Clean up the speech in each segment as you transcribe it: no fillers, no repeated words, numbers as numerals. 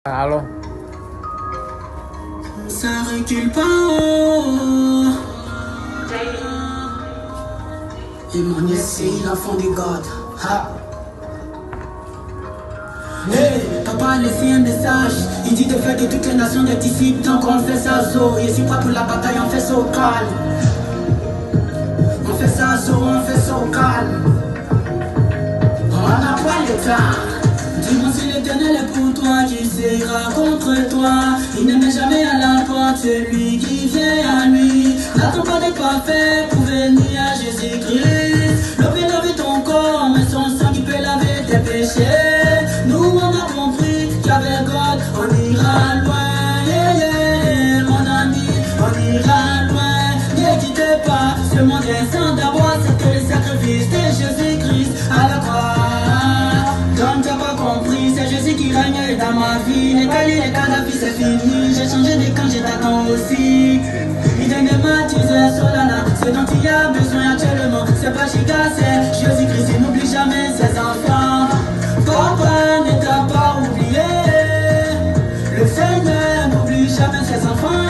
Allô? Ça recule pas haut. Et mon essai, l'enfant du God. Ha. Hey, papa a laissé un message. Il dit de faire de toutes les nations des disciples. Donc on fait ça zo. Et si pas pour la bataille, on fait ça au calme. On fait ça zo, on fait ça au calme. On n'a pas le temps. Dis-moi si l'Éternel est pour toi, qui sera contre toi. Il ne met jamais à la porte celui qui vient à lui. N'attends pas d'être parfait pour venir à Jésus-Christ. Lave ton corps, mais son sang qui peut laver tes péchés. Nous on a compris qu'avec God on ira loin. Yeah, yeah, mon ami, on ira loin. Ne quittez pas, ce monde est sans d'abord, c'est que le sacrifice de Jésus-Christ à la croix. Comme t'as pas compris, c'est Jésus qui règne dans ma vie. Les cahiers, les cadavres, c'est fini. J'ai changé de camp, j'ai t'attends aussi. Il donne ma teaser Solana, ce dont il y a besoin actuellement. C'est pas Chica, c'est Jésus-Christ. Il n'oublie jamais ses enfants. Papa ne t'a pas oublié. Le Seigneur n'oublie jamais ses enfants.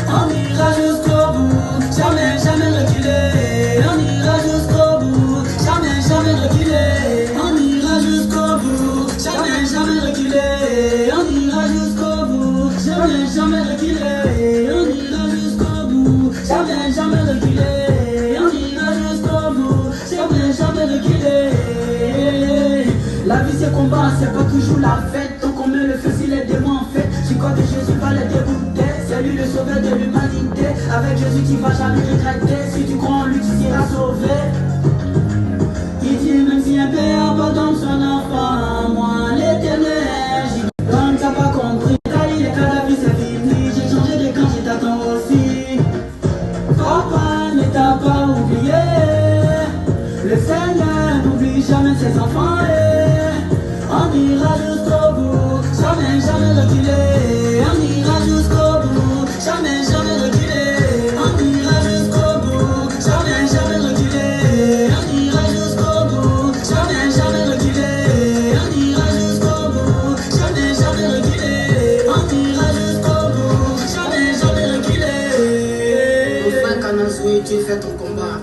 On ira jusqu'au bout, jamais, jamais reculer. On ira jusqu'au bout, jamais, jamais reculer. On ira jusqu'au bout, jamais, jamais reculer. On ira jusqu'au bout, jamais, jamais reculer. On ira jusqu'au bout, jamais, jamais reculer. On ira jusqu'au bout, jamais, jamais reculer. La vie c'est combat, c'est pas toujours la fête. Donc on met le feu si les démons en fait. J'y crois que Jésus va les dégoûter. C'est lui le sauveur de l'humanité. Avec Jésus tu vas jamais regretter. Si tu crois en lui tu seras sauvé. Il dit même si un père pardonne son enfant, moi l'Éternel j'y donc t'as pas compris. Taille les cadavres c'est fini. J'ai changé de camp, je t'attends aussi. Papa ne t'a pas oublié. Le Seigneur n'oublie jamais ses enfants. On ira jusqu'au bout, jamais, jamais reculer. On ira jusqu'au bout, jamais, jamais reculer. On ira jusqu'au bout, jamais, jamais reculer. On ira jusqu'au bout, jamais, jamais reculer. On ira jusqu'au bout, jamais, jamais reculer. On ira jusqu'au bout, jamais, jamais reculer. Mon frère Kanazoui, tu fais ton combat.